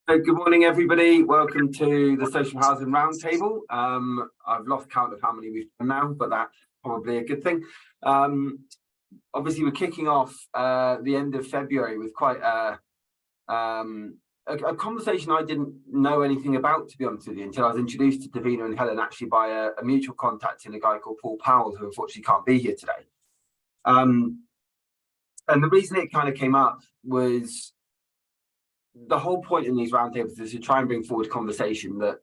Good morning, everybody. Welcome to the Social Housing Roundtable. I've lost count of how many we've done now, but that's probably a good thing. Obviously, we're kicking off the end of February with quite a conversation I didn't know anything about, to be honest with you, until I was introduced to Davina and Helen actually by a mutual contact in a guy called Paul Powell, who unfortunately can't be here today. And the reason it kind of came up was the whole point in these roundtables is to try and bring forward conversation that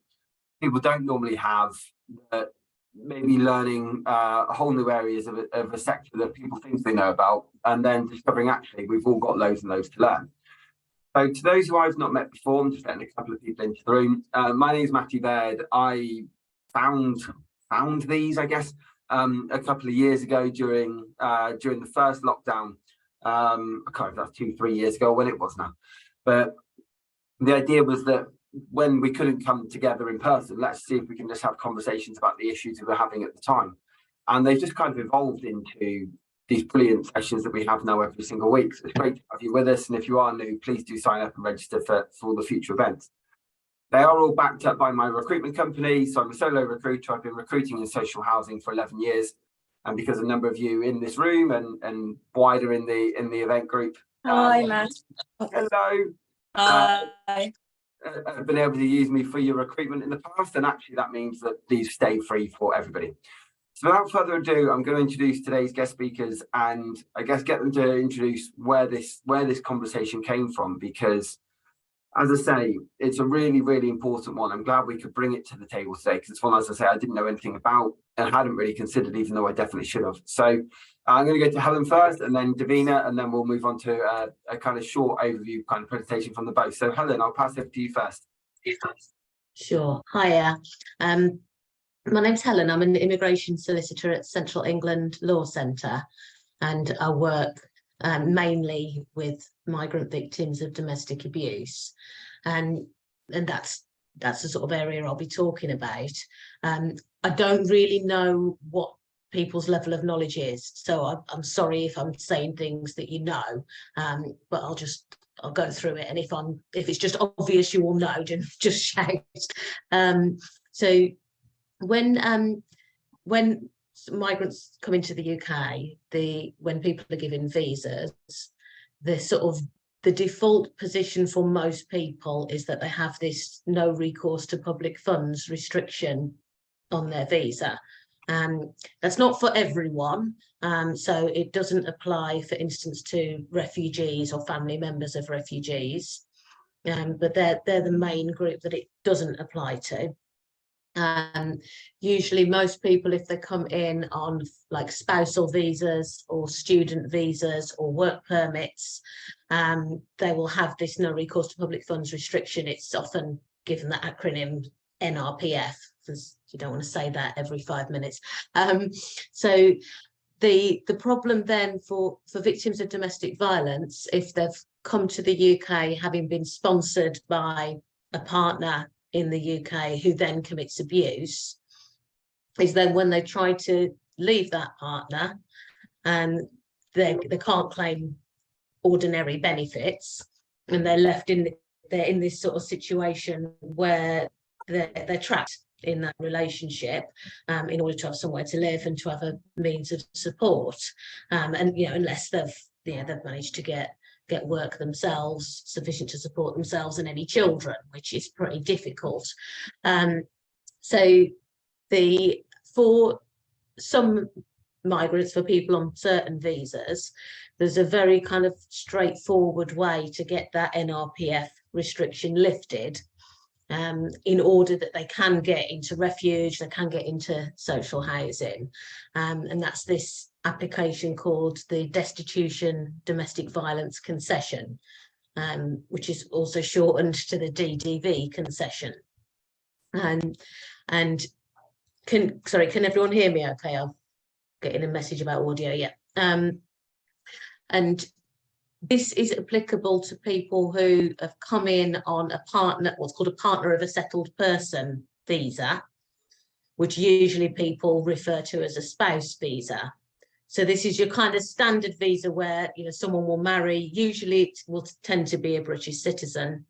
people don't normally have, maybe learning whole new areas of a sector that people think they know about, and then discovering actually we've all got loads and loads to learn. So to those who I've not met before, I'm just letting a couple of people into the room. My name is Matthew Baird. I found these, I guess, a couple of years ago during the first lockdown. I can't remember if that's 2-3 years ago, when it was now. But the idea was that when we couldn't come together in person, let's see if we can just have conversations about the issues we were having at the time. And they've just kind of evolved into these brilliant sessions that we have now every single week. So it's great to have you with us. And if you are new, please do sign up and register for all the future events. They are all backed up by my recruitment company. So I'm a solo recruiter. I've been recruiting in social housing for 11 years. And because a number of you in this room and wider in the event group. Hi, Matt. Hello. Hi. Been able to use me for your recruitment in the past, and actually that means that these stay free for everybody. So without further ado, I'm going to introduce today's guest speakers and I guess get them to introduce where this conversation came from, because as I say, it's a really, really important one. I'm glad we could bring it to the table today because it's one, as I say, I didn't know anything about and hadn't really considered, even though I definitely should have. So I'm going to go to Helen first and then Davina, and then we'll move on to a kind of short overview kind of presentation from the both. So Helen, I'll pass it to you first. Sure. Hiya. My name's Helen. I'm an immigration solicitor at Central England Law Centre, and I work mainly with migrant victims of domestic abuse, and that's the sort of area I'll be talking about. I don't really know what people's level of knowledge is, so I'm sorry if I'm saying things that you know, but I'll go through it, and if it's just obvious you all know, just shout. So when migrants come into the UK, when people are given visas, the default position for most people is that they have this no recourse to public funds restriction on their visa. That's not for everyone, so it doesn't apply, for instance, to refugees or family members of refugees, but they're the main group that it doesn't apply to. Usually most people, if they come in on like spousal visas or student visas or work permits, they will have this no recourse to public funds restriction. It's often given the acronym NRPF, because you don't want to say that every 5 minutes. So the problem then for victims of domestic violence, if they've come to the UK having been sponsored by a partner in the UK who then commits abuse, is then when they try to leave that partner and they can't claim ordinary benefits, and they're left in this sort of situation where they're trapped in that relationship, in order to have somewhere to live and to have a means of support, and unless they've managed to get work themselves sufficient to support themselves and any children, which is pretty difficult. So for some migrants, for people on certain visas, there's a very kind of straightforward way to get that NRPF restriction lifted, in order that they can get into refuge, they can get into social housing, and that's this application called the Destitution Domestic Violence Concession, which is also shortened to the DDV concession. And can everyone hear me okay? I'm getting a message about audio. Yeah. And this is applicable to people who have come in on what's called a partner of a settled person visa, which usually people refer to as a spouse visa. So this is your kind of standard visa where someone will marry. Usually it will tend to be a British citizen,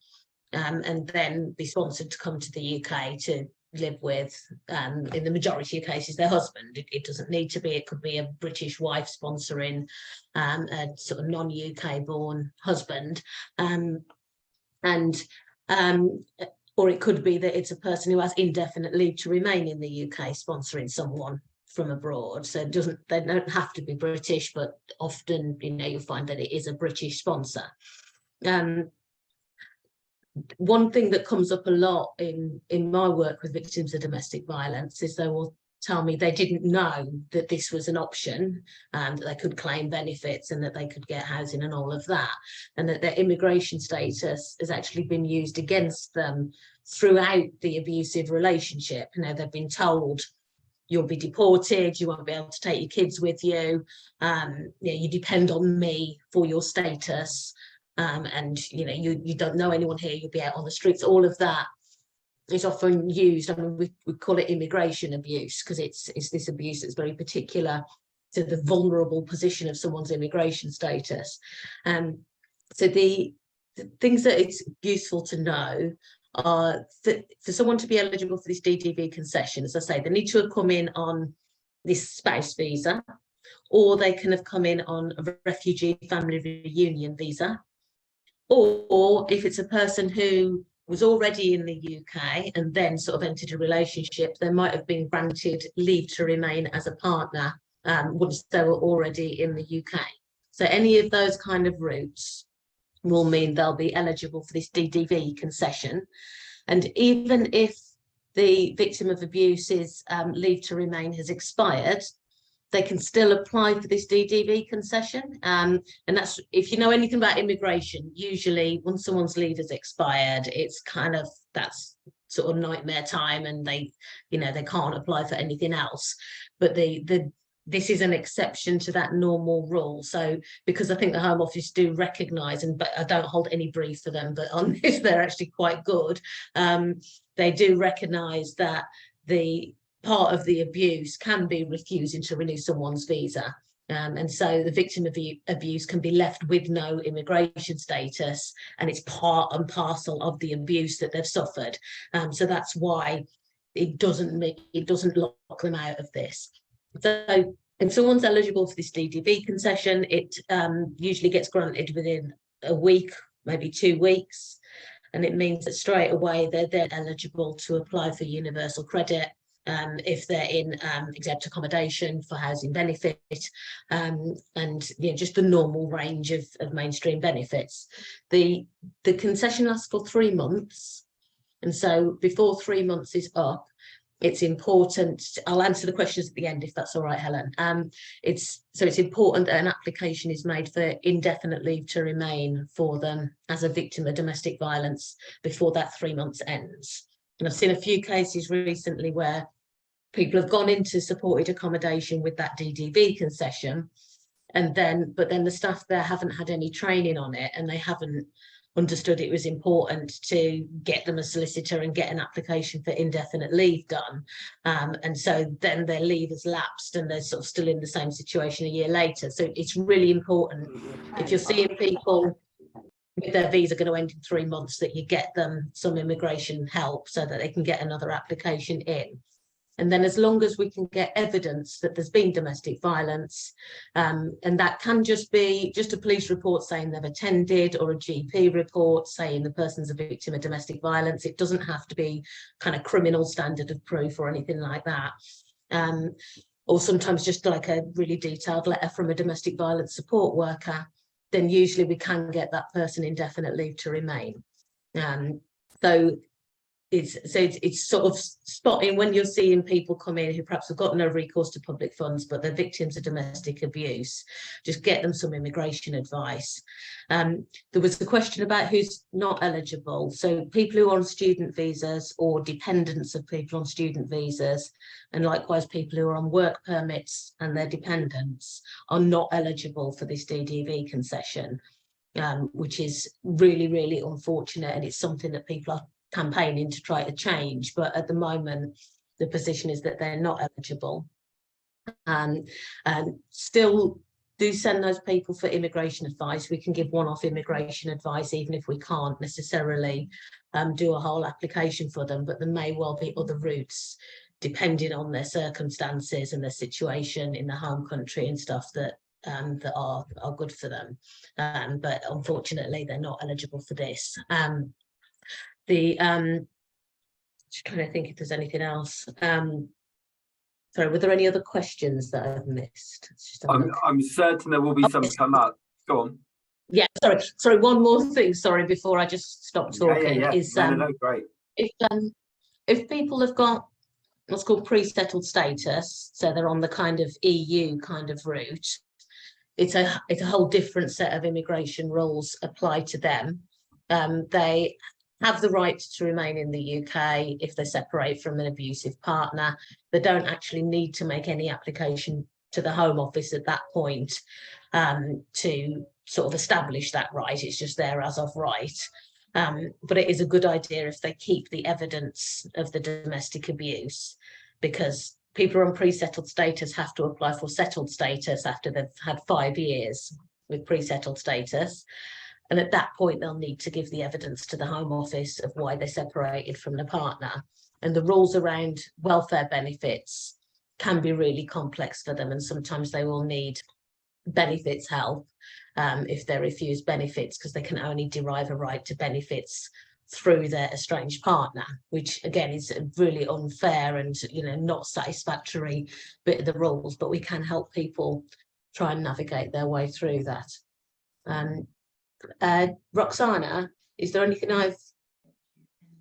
and then be sponsored to come to the UK to live with, in the majority of cases, their husband. It doesn't need to be, it could be a British wife sponsoring a sort of non-UK born husband. Or it could be that it's a person who has indefinite leave to remain in the UK sponsoring someone from abroad. So they don't have to be British, but often, you know, you'll find that it is a British sponsor. One thing that comes up a lot in my work with victims of domestic violence is they will tell me they didn't know that this was an option, and that they could claim benefits and that they could get housing and all of that, and that their immigration status has actually been used against them throughout the abusive relationship. You know, they've been told you'll be deported, you won't be able to take your kids with you, you depend on me for your status, and you know, you don't know anyone here, you'll be out on the streets. All of that is often used. I mean, we call it immigration abuse because it's this abuse that's very particular to the vulnerable position of someone's immigration status. So the things that it's useful to know are that for someone to be eligible for this DDV concession, as I say, they need to have come in on this spouse visa, or they can have come in on a refugee family reunion visa, or if it's a person who was already in the UK and then sort of entered a relationship, they might have been granted leave to remain as a partner once they were already in the UK. So any of those kind of routes will mean they'll be eligible for this DDV concession. And even if the victim of abuse's leave to remain has expired, they can still apply for this DDV concession. And that's, if you know anything about immigration, usually when someone's leave has expired, it's kind of, that's sort of nightmare time, and they can't apply for anything else. But this is an exception to that normal rule. So because I think the Home Office do recognise, but I don't hold any brief for them, but on this they're actually quite good. They do recognise that the part of the abuse can be refusing to renew someone's visa. And so the victim of the abuse can be left with no immigration status, and it's part and parcel of the abuse that they've suffered. So that's why it doesn't lock them out of this. So if someone's eligible for this DDV concession, it usually gets granted within a week, maybe 2 weeks. And it means that straight away they're then eligible to apply for universal credit if they're in exempt accommodation for housing benefit, and just the normal range of mainstream benefits. The concession lasts for 3 months. And so before 3 months is up, it's important, I'll answer the questions at the end if that's all right, Helen. It's important that an application is made for indefinite leave to remain for them as a victim of domestic violence before that 3 months ends. And I've seen a few cases recently where people have gone into supported accommodation with that DDV concession, but then the staff there haven't had any training on it, and they haven't understood it was important to get them a solicitor and get an application for indefinite leave done. And so then their leave has lapsed and they're sort of still in the same situation a year later. So it's really important, if you're seeing people with their visa going to end in 3 months, that you get them some immigration help so that they can get another application in. And then as long as we can get evidence that there's been domestic violence, and that can just be just a police report saying they've attended, or a GP report saying the person's a victim of domestic violence. It doesn't have to be kind of criminal standard of proof or anything like that. Or sometimes just like a really detailed letter from a domestic violence support worker, then usually we can get that person indefinite leave to remain. So it's sort of spotting when you're seeing people come in who perhaps have got no recourse to public funds, but they're victims of domestic abuse. Just get them some immigration advice. There was a question about who's not eligible. So people who are on student visas or dependents of people on student visas, and likewise people who are on work permits and their dependents, are not eligible for this DDV concession, which is really, really unfortunate. And it's something that people are campaigning to try to change, but at the moment the position is that they're not eligible. And still do send those people for immigration advice. We can give one-off immigration advice even if we can't necessarily do a whole application for them, but there may well be other routes depending on their circumstances and their situation in the home country and stuff that that are good for them. But unfortunately, they're not eligible for this. Just trying to think if there's anything else. Sorry, were there any other questions that I've missed? Let's just have a look. I'm certain there will be some yes. come up. Go on. Yeah, sorry. One more thing, sorry, before I just stop talking. Yeah. Is No, great. If people have got what's called pre-settled status, so they're on the kind of EU kind of route, it's a whole different set of immigration rules apply to them. They have the right to remain in the UK if they separate from an abusive partner. They don't actually need to make any application to the Home Office at that point to sort of establish that right. It's just there as of right. But it is a good idea if they keep the evidence of the domestic abuse, because people on pre-settled status have to apply for settled status after they've had 5 years with pre-settled status. And at that point, they'll need to give the evidence to the Home Office of why they separated from the partner. And the rules around welfare benefits can be really complex for them. And sometimes they will need benefits help if they're refused benefits, because they can only derive a right to benefits through their estranged partner, which again is a really unfair and not satisfactory bit of the rules, but we can help people try and navigate their way through that. Roxana, is there anything I've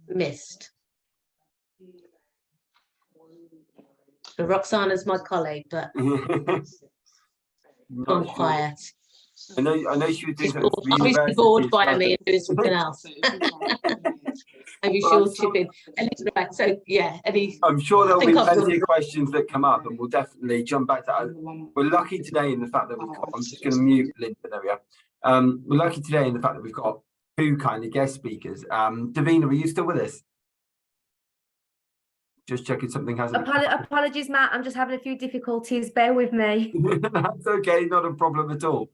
missed? So Roxana's my colleague, but gone quiet. I know she was doing something for obviously bored university by stuff. me and doing something else. Maybe she'll chip in. So yeah, I'm sure there'll be I've plenty of questions that come up, and we'll definitely jump back to that. We're lucky today in the fact that we've got, I'm just going to mute Linda, there we are. We're lucky today in the fact that we've got 2 kind of guest speakers. Davina, are you still with us? Just checking something hasn't. Apologies, Matt. I'm just having a few difficulties. Bear with me. That's okay, not a problem at all.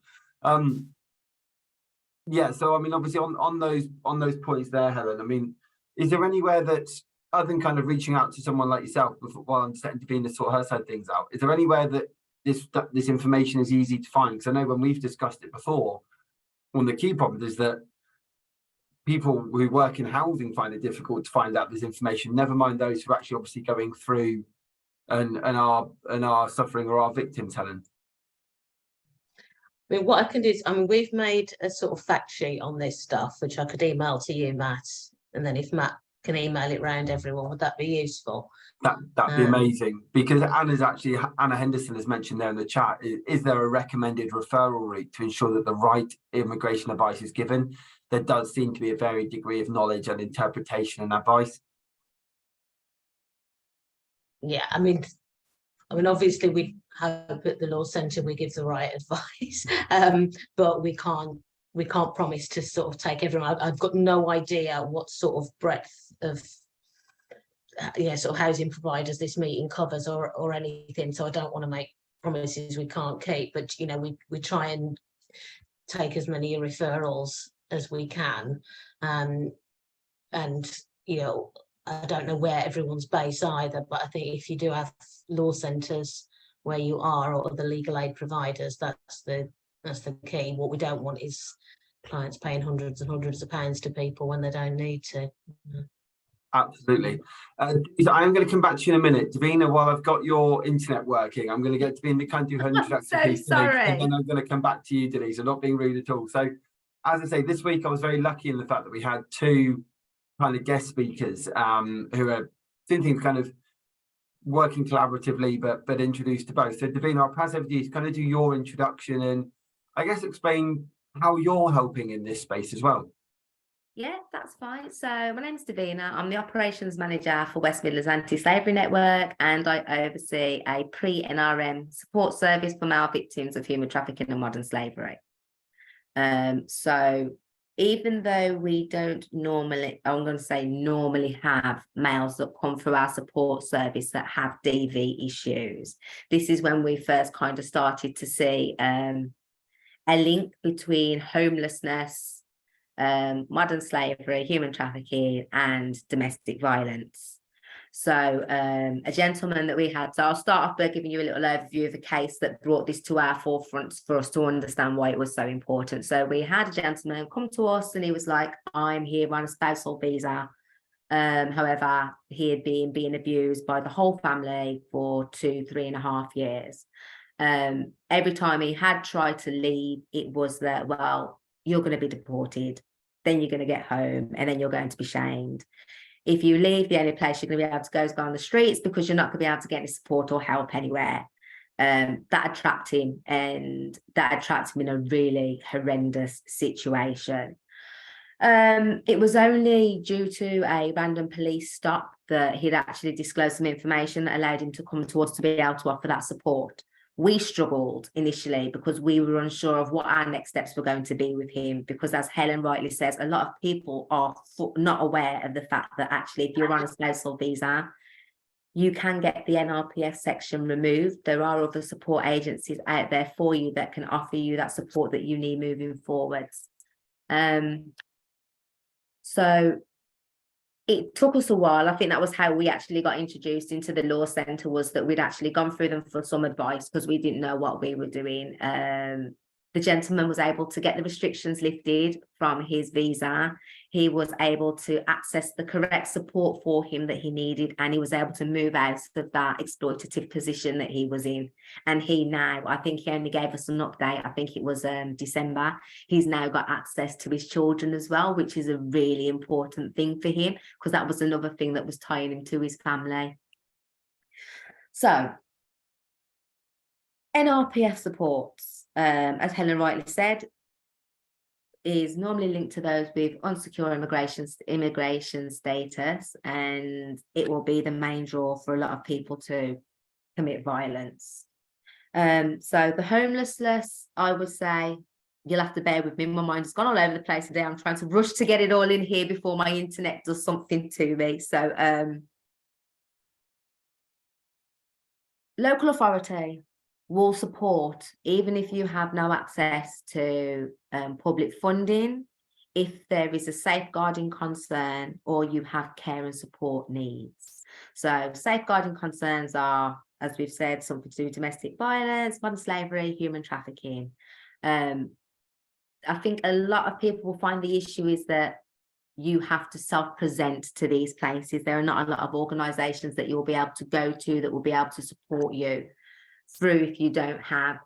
Yeah, so I mean, obviously on those points there, Helen, I mean, is there anywhere that, other than kind of reaching out to someone like yourself while I'm setting Davina to sort her side of things out, is there anywhere that this information is easy to find? Because I know when we've discussed it before, one of the key problems is that people who work in housing find it difficult to find out this information, never mind those who are actually obviously going through and are suffering or are victims, Helen. I mean, what I can do is, I mean, we've made a sort of fact sheet on this stuff, which I could email to you, Matt, and then if Matt can email it round everyone, would that be useful? That'd be amazing, because Anna Henderson has mentioned there in the chat, is there a recommended referral route to ensure that the right immigration advice is given? There does seem to be a varied degree of knowledge and interpretation and advice. Yeah, I mean, obviously we hope at the Law Centre we give the right advice, but we can't promise to sort of take everyone. I've got no idea what sort of breadth of sort of housing providers this meeting covers or anything, so I don't want to make promises we can't keep, but we try and take as many referrals as we can, and I don't know where everyone's based either, but I think if you do have law centres where you are or other legal aid providers, that's the key. What we don't want is clients paying hundreds and hundreds of pounds to people when they don't need to. Absolutely. I'm going to come back to you in a minute. Davina, while I've got your internet working, I'm going to get Davina to do her introduction piece, and then I'm going to come back to you, Denise. So not being rude at all. So, as I say, this week I was very lucky in the fact that we had 2 kind of guest speakers who are doing things kind of working collaboratively, but introduced to both. So, Davina, I'll pass over to you to kind of do your introduction and I guess explain how you're helping in this space as well. Yeah, that's fine. So my name's Davina. I'm the operations manager for West Midlands Anti-Slavery Network, and I oversee a pre-NRM support service for male victims of human trafficking and modern slavery. So even though we don't normally have males that come through our support service that have DV issues, this is when we first kind of started to see a link between homelessness modern slavery, human trafficking, and domestic violence. So a gentleman that we had, so I'll start off by giving you a little overview of a case that brought this to our forefront for us to understand why it was so important. So we had a gentleman come to us and he was like, I'm here on a spousal visa. However, he had been being abused by the whole family for 3.5 years. Every time he had tried to leave, it was that, well, you're going to be deported, then you're going to get home, and then you're going to be shamed. If you leave, the only place you're going to be able to go is go on the streets, because you're not going to be able to get any support or help anywhere. That had trapped him, and that had trapped him in a really horrendous situation. It was only due to a random police stop that he'd actually disclosed some information that allowed him to come to us to be able to offer that support. We struggled initially because we were unsure of what our next steps were going to be with him, because as Helen rightly says, a lot of people are not aware of the fact that actually if you're on a spousal visa, you can get the NRPF section removed. There are other support agencies out there for you that can offer you that support that you need moving forwards. So it took us a while. I think that was how we actually got introduced into the law centre, was that we'd actually gone through them for some advice because we didn't know what we were doing. The gentleman was able to get the restrictions lifted from his visa. He was able to access the correct support for him that he needed, and he was able to move out of that exploitative position that he was in. And he now, I think he only gave us an update, I think it was December. He's now got access to his children as well, which is a really important thing for him, because that was another thing that was tying him to his family. So NRPF supports, as Helen rightly said, is normally linked to those with unsecure immigration status, and it will be the main draw for a lot of people to commit violence. So the homeless list, I would say, you'll have to bear with me. My mind has gone all over the place today. I'm trying to rush to get it all in here before my internet does something to me. So local authority will support, even if you have no access to public funding, if there is a safeguarding concern or you have care and support needs. So safeguarding concerns are, as we've said, something to do with domestic violence, modern slavery, human trafficking. I think a lot of people will find the issue is that you have to self-present to these places. There are not a lot of organisations that you'll be able to go to that will be able to support you through if you don't have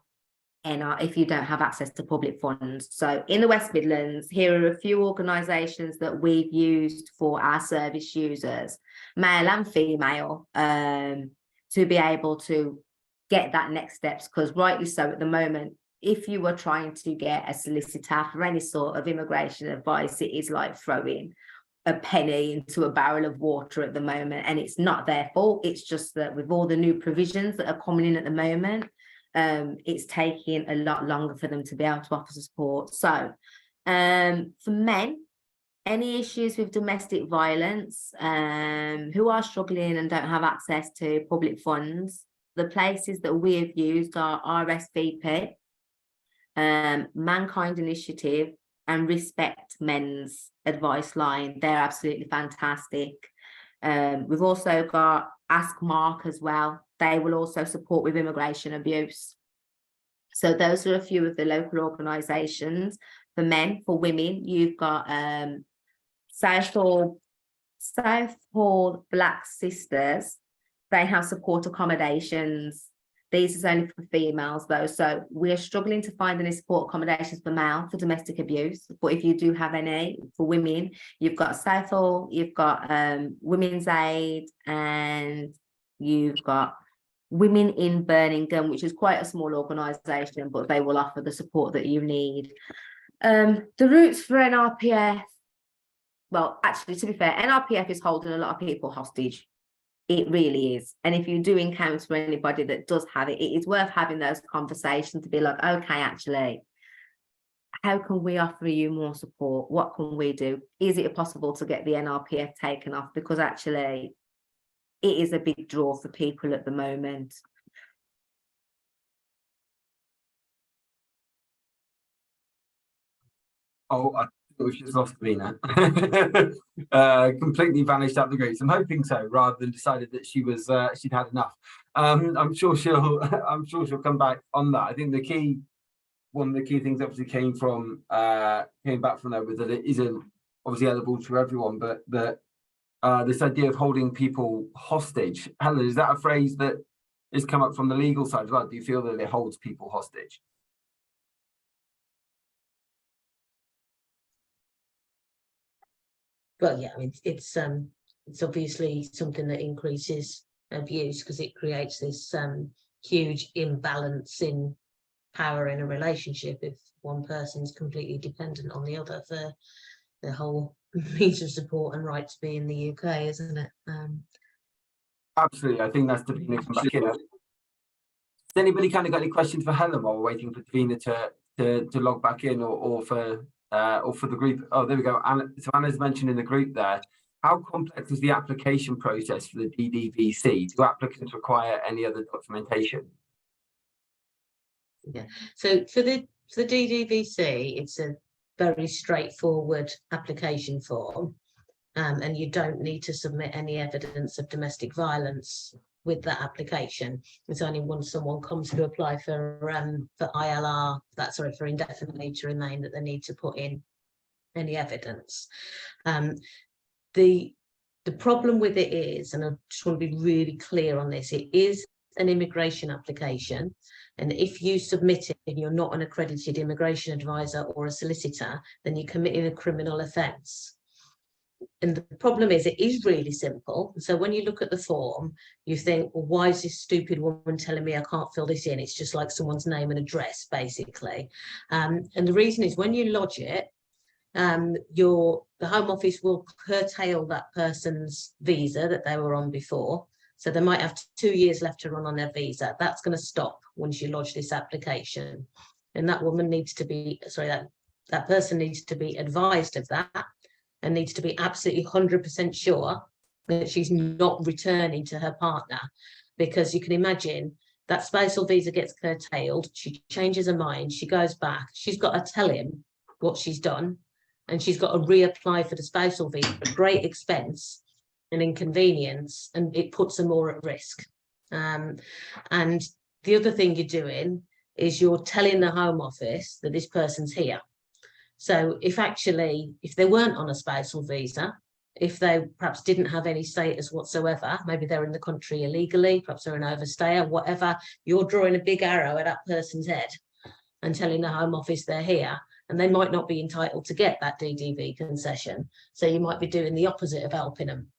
access to public funds. So in the West Midlands, here are a few organisations that we've used for our service users, male and female, to be able to get that next steps, because rightly so at the moment, if you were trying to get a solicitor for any sort of immigration advice, it is like throwing a penny into a barrel of water at the moment, and it's not their fault. It's just that with all the new provisions that are coming in at the moment, it's taking a lot longer for them to be able to offer support. So for men, any issues with domestic violence, who are struggling and don't have access to public funds, the places that we have used are RSVP, Mankind Initiative, and Respect Men's advice line. They're absolutely fantastic. We've also got Ask Mark as well. They will also support with immigration abuse. So those are a few of the local organisations. For men, for women, you've got Southall Black Sisters. They have support accommodations. These is only for females though, so we're struggling to find any support accommodations for male for domestic abuse. But if you do have any for women, you've got Southall, you've got Women's Aid, and you've got Women in Birmingham, which is quite a small organisation, but they will offer the support that you need. The routes for NRPF, well, actually, to be fair, NRPF is holding a lot of people hostage. It really is. And if you do encounter anybody that does have it, it is worth having those conversations to be like, okay, actually, how can we offer you more support? What can we do? Is it possible to get the NRPF taken off? Because actually, it is a big draw for people at the moment. Oh, We've just lost Davina. Completely vanished out the group. So I'm hoping so, rather than decided that she was she'd had enough. I'm sure she'll come back on that. I think one of the key things obviously came back from there was that it isn't obviously eligible to everyone, but that this idea of holding people hostage. Helen, is that a phrase that has come up from the legal side as well? Do you feel that it holds people hostage? Well, yeah, I mean, it's obviously something that increases abuse because it creates this huge imbalance in power in a relationship if one person's completely dependent on the other for the whole means of support and right to be in the UK, isn't it? Absolutely. I think that's Davina come back in. Has anybody kind of got any questions for Helen while we're waiting for Davina to log back in, or for the group? Oh, there we go. Anna, so Anna's mentioned in the group there. How complex is the application process for the DDVC? Do applicants require any other documentation? Yeah. So for the DDVC, it's a very straightforward application form, and you don't need to submit any evidence of domestic violence with that application. It's only when someone comes to apply for ILR, for indefinite leave to remain, that they need to put in any evidence. The problem with it is, and I just want to be really clear on this, it is an immigration application, and if you submit it and you're not an accredited immigration advisor or a solicitor, then you're committing a criminal offence. And the problem is, it is really simple. So when you look at the form, you think, well, why is this stupid woman telling me I can't fill this in? It's just like someone's name and address, basically. And the reason is, when you lodge it, the Home Office will curtail that person's visa that they were on before. So they might have 2 years left to run on their visa. That's going to stop once you lodge this application. And that woman needs to be, that person needs to be advised of that, and needs to be absolutely 100% sure that she's not returning to her partner. Because you can imagine that spousal visa gets curtailed, she changes her mind, she goes back, she's got to tell him what she's done, and she's got to reapply for the spousal visa at great expense and inconvenience, and it puts her more at risk. And the other thing you're doing is you're telling the Home Office that this person's here. So if they weren't on a spousal visa, if they perhaps didn't have any status whatsoever, maybe they're in the country illegally, perhaps they're an overstayer, whatever, you're drawing a big arrow at that person's head and telling the Home Office they're here, and they might not be entitled to get that DDV concession. So you might be doing the opposite of helping them.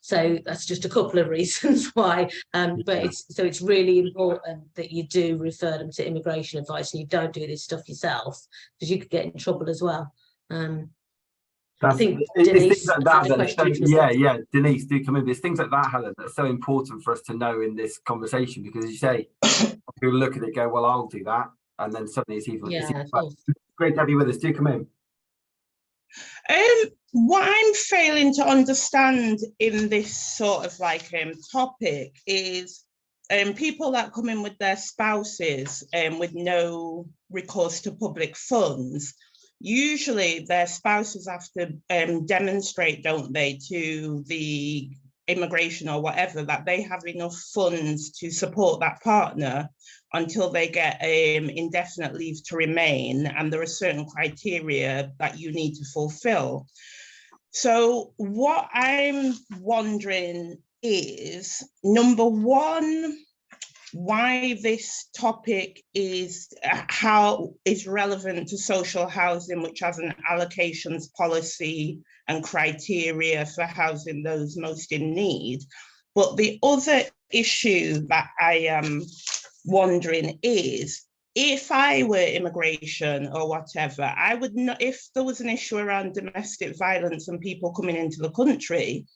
So that's just a couple of reasons why, but it's really important that you do refer them to immigration advice, and you don't do this stuff yourself, because you could get in trouble as well. I think Denise, like that, Denise, do come in. There's things like that, Helen, that's so important for us to know in this conversation, because as you say, people look at it, go, well, I'll do that, and then suddenly it's even. Great to have you with us. Do come in. What I'm failing to understand in this sort of topic is people that come in with their spouses with no recourse to public funds. Usually their spouses have to demonstrate, don't they, to the immigration or whatever, that they have enough funds to support that partner until they get indefinite leave to remain, and there are certain criteria that you need to fulfill. So what I'm wondering is, number one, why this topic is relevant to social housing, which has an allocations policy and criteria for housing those most in need. But the other issue that I am wondering is, if I were immigration or whatever, I would not, if there was an issue around domestic violence and people coming into the country,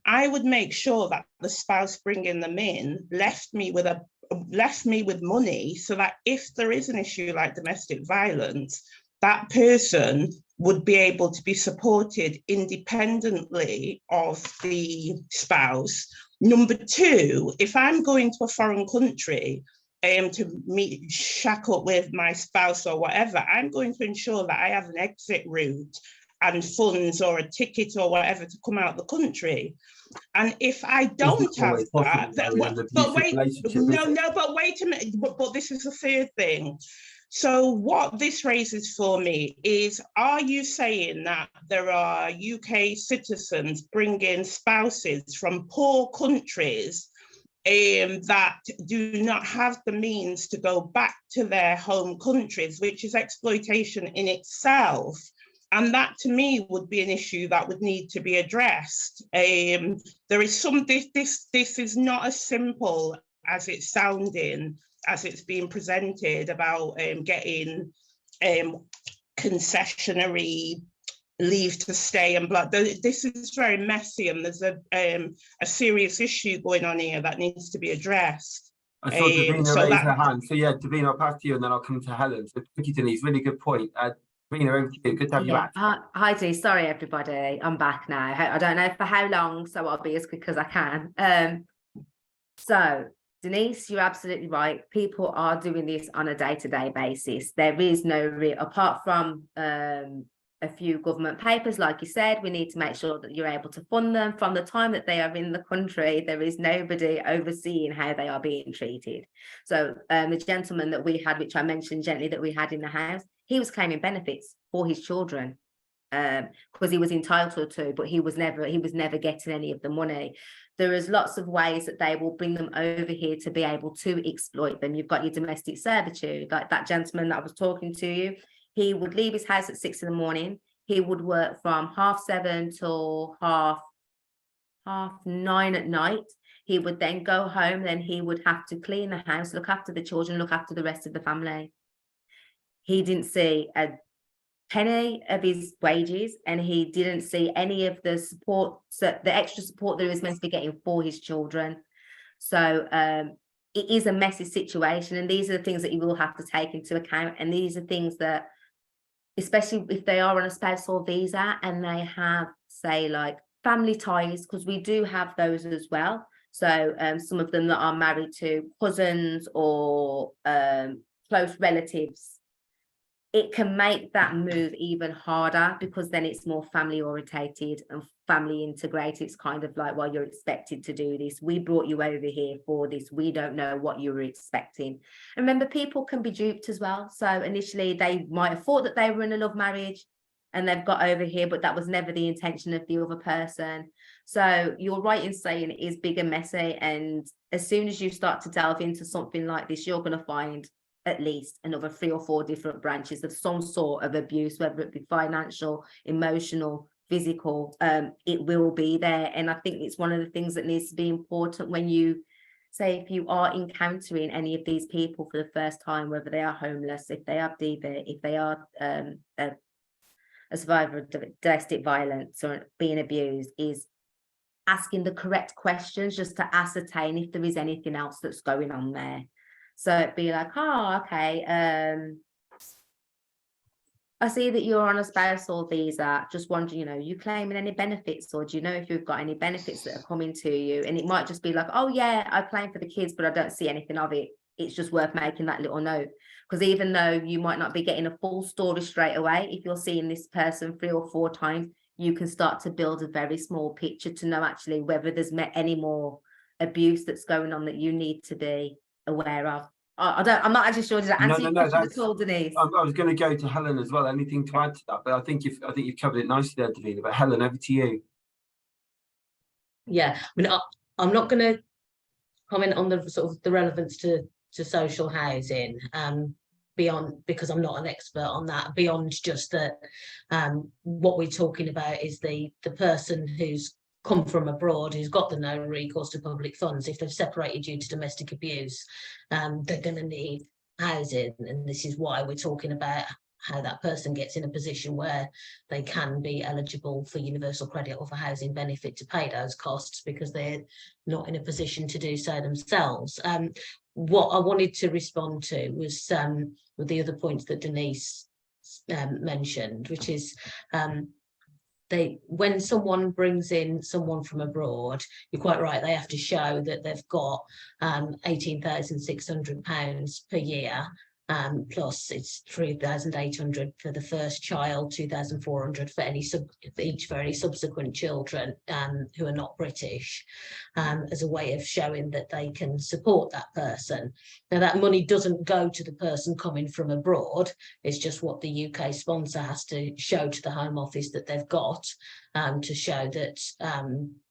I would make sure that the spouse bringing them in left me with money, so that if there is an issue like domestic violence, that person would be able to be supported independently of the spouse. Number two, if I'm going to a foreign country, to shack up with my spouse or whatever, I'm going to ensure that I have an exit route and funds or a ticket or whatever to come out of the country. And if I don't have that, but wait, but wait a minute, but this is the third thing. So what this raises for me is, are you saying that there are UK citizens bringing spouses from poor countries that do not have the means to go back to their home countries, which is exploitation in itself? And that to me would be an issue that would need to be addressed. There is some, this is not as simple as it's sounding, as it's being presented about getting concessionary leave to stay and blah. This is very messy, and there's a serious issue going on here that needs to be addressed. I saw Davina raise her hand. So yeah, Davina, I'll pass to you and then I'll come to Helen. So thank you, Denise, really good point. Davina, over to you. Good to have you back. Hi, Denise. Sorry, everybody. I'm back now. I don't know for how long, so I'll be as quick as I can. So Denise, you're absolutely right. People are doing this on a day-to-day basis. There is no real, apart from a few government papers, like you said, we need to make sure that you're able to fund them. From the time that they are in the country, there is nobody overseeing how they are being treated. So the gentleman that we had, which I mentioned gently that we had in the house, he was claiming benefits for his children because he was entitled to, but he was never getting any of the money. There is lots of ways that they will bring them over here to be able to exploit them. You've got your domestic servitude, like that gentleman that I was talking to you. He would leave his house at 6 in the morning. He would work from 7:30 till half 9 at night. He would then go home. Then he would have to clean the house, look after the children, look after the rest of the family. He didn't see a penny of his wages, and he didn't see any of the support, so the extra support that he was meant to be getting for his children. So it is a messy situation, and these are the things that you will have to take into account. And these are things that, especially if they are on a spousal visa and they have, say, like family ties, because we do have those as well. So some of them that are married to cousins or close relatives, it can make that move even harder, because then it's more family orientated and family integrated. It's kind of like, well, you're expected to do this. We brought you over here for this. We don't know what you were expecting. And remember, people can be duped as well. So initially they might have thought that they were in a love marriage and they've got over here, but that was never the intention of the other person. So you're right in saying it is big and messy. And as soon as you start to delve into something like this, you're going to find at least another 3 or 4 different branches of some sort of abuse, whether it be financial, emotional, physical. It will be there. And I think it's one of the things that needs to be important when you say, if you are encountering any of these people for the first time, whether they are homeless, if they are DV, if they are a survivor of domestic violence or being abused, is asking the correct questions just to ascertain if there is anything else that's going on there. So it'd be like, oh, okay, I see that you're on a spousal visa. Just wondering, you claiming any benefits, or do you know if you've got any benefits that are coming to you? And it might just be like, oh yeah, I claim for the kids, but I don't see anything of it. It's just worth making that little note, because even though you might not be getting a full story straight away, if you're seeing this person 3 or 4 times, you can start to build a very small picture to know actually whether there's any more abuse that's going on that you need to be aware of. I'm not actually sure. Did I answer your question at all, Denise? I was going to go to Helen as well. Anything to add to that? But I think you've covered it nicely there, Davina. But Helen, over to you. Yeah, I mean, I'm not going to comment on the sort of the relevance to social housing beyond, because I'm not an expert on that. Beyond just that, what we're talking about is the person who's come from abroad, who's got the no recourse to public funds. If they've separated due to domestic abuse, they're going to need housing, and this is why we're talking about how that person gets in a position where they can be eligible for universal credit or for housing benefit to pay those costs, because they're not in a position to do so themselves. What I wanted to respond to was with the other points that Denise mentioned, which is when someone brings in someone from abroad, you're quite right, they have to show that they've got £18,600 per year. Plus it's 3,800 for the first child, 2,400 for any subsequent children who are not British, as a way of showing that they can support that person. Now that money doesn't go to the person coming from abroad, it's just what the UK sponsor has to show to the Home Office that they've got, to show that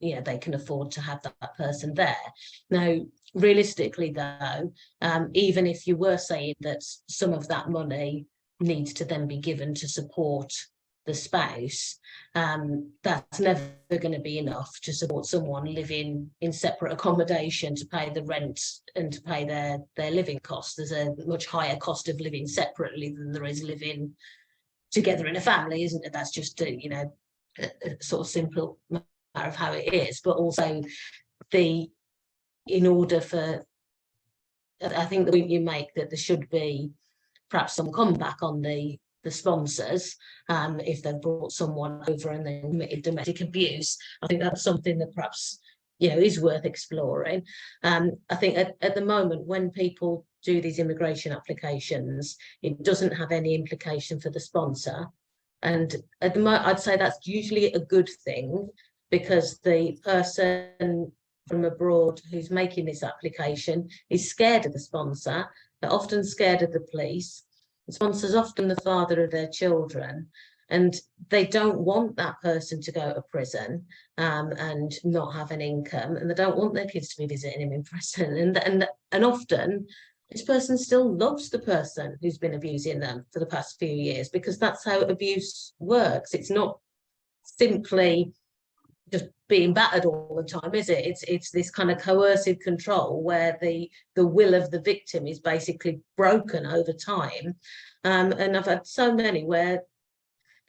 they can afford to have that person there. Now realistically though, even if you were saying that some of that money needs to then be given to support the spouse, that's never going to be enough to support someone living in separate accommodation, to pay the rent and to pay their living costs. There's a much higher cost of living separately than there is living together in a family, isn't it? That's just a sort of simple matter of how it is. But also in order for, I think the point you make that there should be perhaps some comeback on the sponsors if they've brought someone over and they committed domestic abuse. I think that's something that perhaps is worth exploring. I think at the moment when people do these immigration applications, it doesn't have any implication for the sponsor, and at the moment I'd say that's usually a good thing, because the person from abroad who's making this application is scared of the sponsor. They're often scared of the police. The sponsor's often the father of their children, and they don't want that person to go to prison and not have an income, and they don't want their kids to be visiting him in prison. And often this person still loves the person who's been abusing them for the past few years, because that's how abuse works. It's not simply just being battered all the time, is it? It's this kind of coercive control where the will of the victim is basically broken over time. And I've had so many where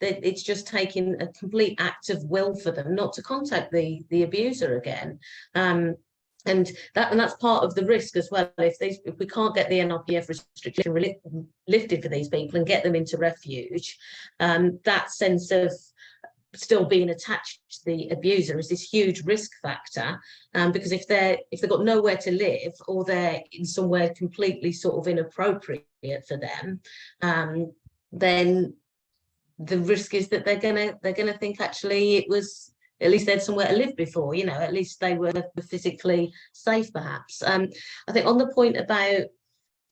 it's just taking a complete act of will for them not to contact the abuser again. And that's part of the risk as well. If we can't get the NRPF restriction lifted for these people and get them into refuge, that sense of still being attached to the abuser is this huge risk factor, because if they've got nowhere to live, or they're in somewhere completely sort of inappropriate for them, then the risk is that they're gonna think actually it was, at least they had somewhere to live before, at least they were physically safe perhaps. I think on the point about,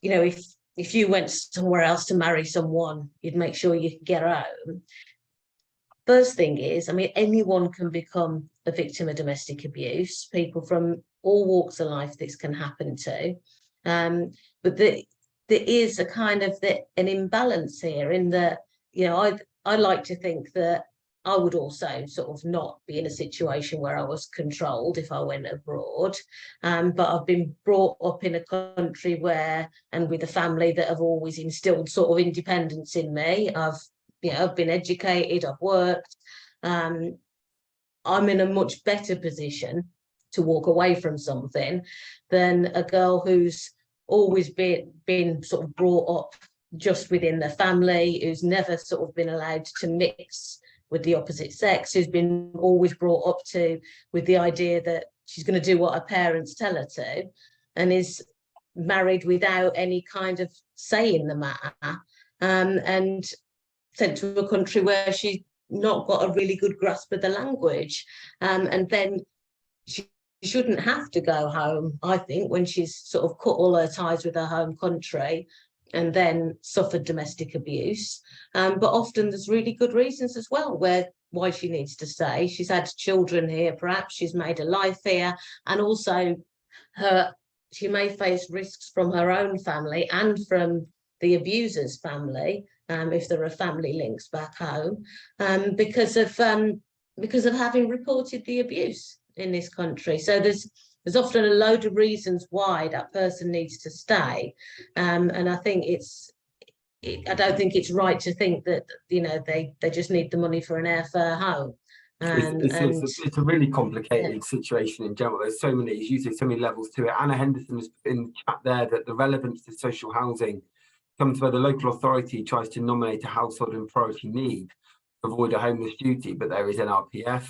if you went somewhere else to marry someone, you'd make sure you could get home. First thing is, anyone can become a victim of domestic abuse, people from all walks of life this can happen to. But there is a kind of an imbalance here in that, I like to think that I would also sort of not be in a situation where I was controlled if I went abroad. But I've been brought up in a country and with a family that have always instilled sort of independence in me. I've been educated, I've worked. I'm in a much better position to walk away from something than a girl who's always been sort of brought up just within the family, who's never sort of been allowed to mix with the opposite sex, who's been always brought up with the idea that she's going to do what her parents tell her to, and is married without any kind of say in the matter, and sent to a country where she's not got a really good grasp of the language, and then she shouldn't have to go home, I think, when she's sort of cut all her ties with her home country and then suffered domestic abuse. But often there's really good reasons as well why she needs to stay. She's had children here, perhaps she's made a life here, and also she may face risks from her own family and from the abuser's family, if there are family links back home, because of having reported the abuse in this country. So there's often a load of reasons why that person needs to stay, and I think I don't think it's right to think that they just need the money for an airfare home. It's a really complicated situation in general. There's so many, as you say, so many levels to it. Anna Henderson has in the chat there that the relevance to social housing comes where the local authority tries to nominate a household and priority need avoid a homeless duty, but there is NRPF.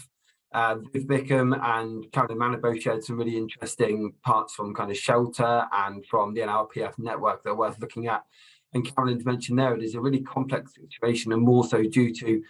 Viv Bickham and Carolyn Manibo shared some really interesting parts from kind of shelter and from the NRPF network that are worth looking at. And Carolyn's mentioned there, it is a really complex situation, and more so due to,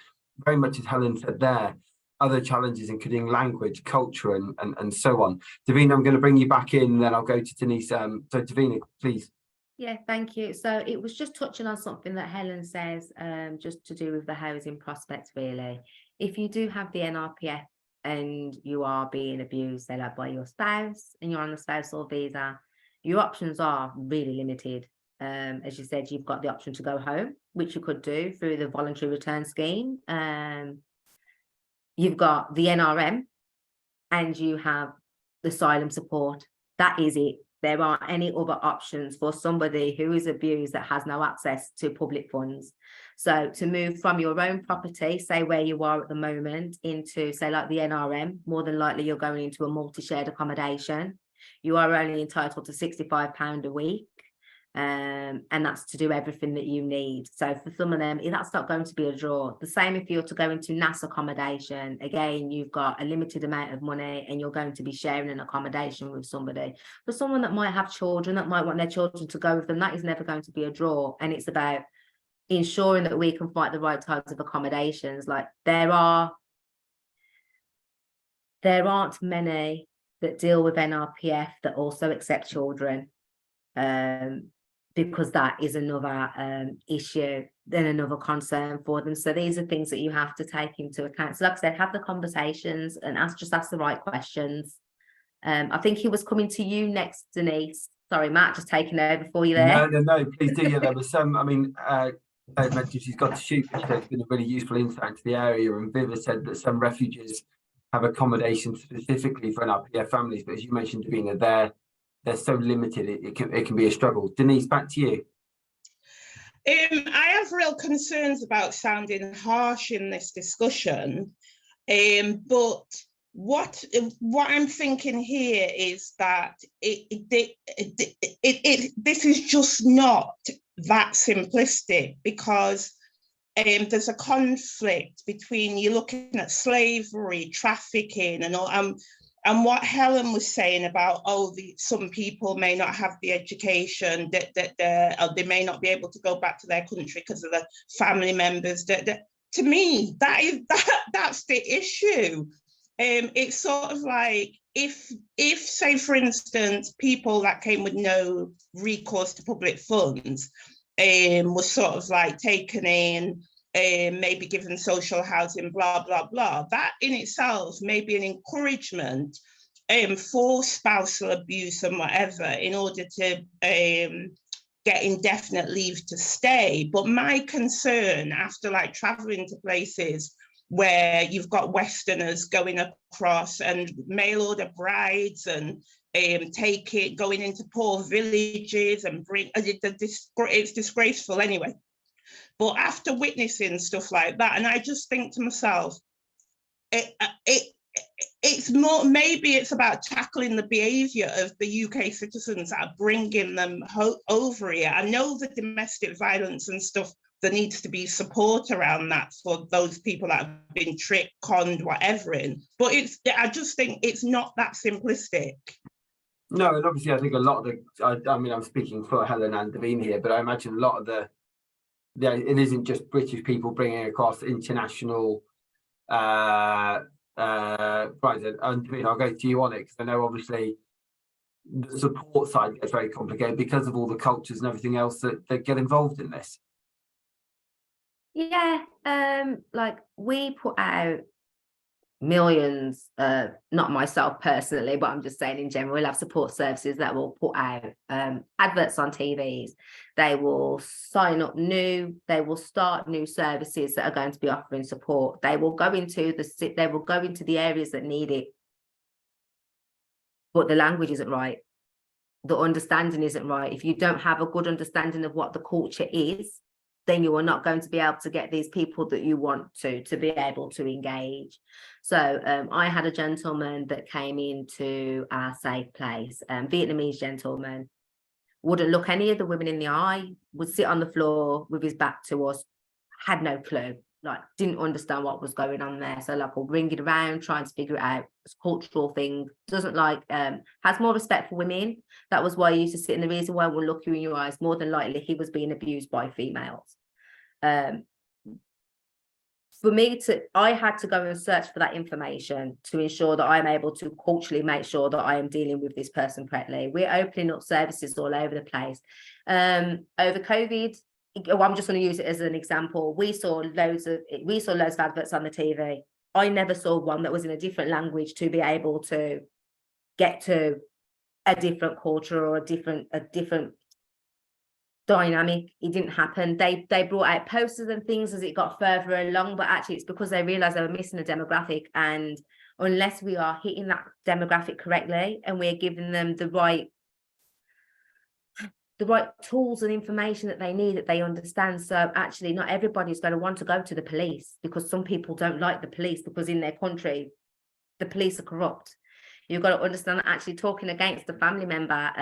very much as Helen said there, other challenges including language, culture, and so on. Davina, I'm going to bring you back in, and then I'll go to Denise. So Davina, please. Yeah, thank you. So it was just touching on something that Helen says, just to do with the housing prospects, really. If you do have the NRPF and you are being abused, say like by your spouse, and you're on the spousal visa, your options are really limited. As you said, you've got the option to go home, which you could do through the voluntary return scheme. You've got the NRM, and you have the asylum support. That is it. There aren't any other options for somebody who is abused that has no access to public funds. So to move from your own property, say where you are at the moment, into say like the NRM, more than likely you're going into a multi-shared accommodation. You are only entitled to £65 a week. And that's to do everything that you need. So for some of them, that's not going to be a draw. The same if you're to go into NAS accommodation. Again, you've got a limited amount of money and you're going to be sharing an accommodation with somebody. For someone that might have children, that might want their children to go with them, that is never going to be a draw. And it's about ensuring that we can find the right types of accommodations. Like there aren't many that deal with NRPF that also accept children. Because that is another issue, then another concern for them. So these are things that you have to take into account. So like I said, have the conversations and just ask the right questions. I think he was coming to you next, Denise. Sorry, Matt, just taking over for you there. No, please do. Yeah, there was some, I mean, Dave mentioned she's got to shoot, but she said it's been a really useful insight into the area. And Viv has said that some refuges have accommodation specifically for NRPF families, but as you mentioned, Davina, they're so limited, it can be a struggle. Denise, back to you. I have real concerns about sounding harsh in this discussion, but what I'm thinking here is that this is just not that simplistic, because there's a conflict between you looking at slavery, trafficking, and all. And what Helen was saying about, some people may not have the education or they may not be able to go back to their country because of the family members. To me, that's the issue. It's sort of like if say, for instance, people that came with no recourse to public funds was sort of like taken in, maybe given social housing, blah, blah, blah. That in itself may be an encouragement for spousal abuse and whatever in order to get indefinite leave to stay. But my concern after like traveling to places where you've got Westerners going across and mail order brides and going into poor villages and it's disgraceful anyway. But after witnessing stuff like that, and I just think to myself, it's more, maybe it's about tackling the behaviour of the UK citizens that are bringing them over here. I know the domestic violence and stuff, there needs to be support around that for those people that have been tricked, conned, whatever in. But I just think it's not that simplistic. No, and obviously I think a lot of I mean, I'm speaking for Helen and Davina here, but I imagine a lot of it isn't just British people bringing across international brides. And I'll go to you on it, because I know obviously the support side gets very complicated because of all the cultures and everything else that get involved in this. Yeah, like we put out millions, not myself personally, but I'm just saying in general, we'll have support services that will put out adverts on TVs. They will start new services that are going to be offering support. They will go into the areas that need it, but the language isn't right, the understanding isn't right. If you don't have a good understanding of what the culture is, then you are not going to be able to get these people that you want to be able to engage. So I had a gentleman that came into our safe place, Vietnamese gentleman, wouldn't look any of the women in the eye, would sit on the floor with his back to us, had no clue. like didn't understand what was going on there. So like, I'll ring it around, trying to figure it out. It's a cultural thing. Doesn't like, has more respect for women. That was why he used to sit, and the reason why we'll look you in your eyes, more than likely he was being abused by females. For me I had to go and search for that information to ensure that I'm able to culturally make sure that I am dealing with this person correctly. We're opening up services all over the place. Over COVID, I'm just going to use it as an example. We saw loads of adverts on the TV. I never saw one that was in a different language to be able to get to a different culture or a different dynamic. It didn't happen. They brought out posters and things as it got further along, but actually it's because they realized they were missing a demographic, and unless we are hitting that demographic correctly and we're giving them the right tools and information that they need, that they understand. So actually not everybody's going to want to go to the police, because some people don't like the police because in their country the police are corrupt. You've got to understand that actually talking against a family member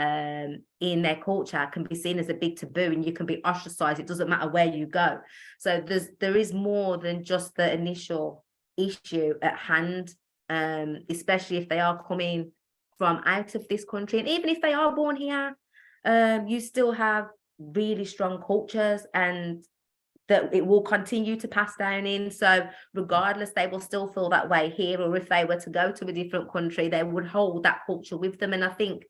in their culture can be seen as a big taboo, and you can be ostracized. It doesn't matter where you go. So there is more than just the initial issue at hand, especially if they are coming from out of this country. And even if they are born here, you still have really strong cultures, and that it will continue to pass down in. So regardless, they will still feel that way here, or if they were to go to a different country, they would hold that culture with them. And I think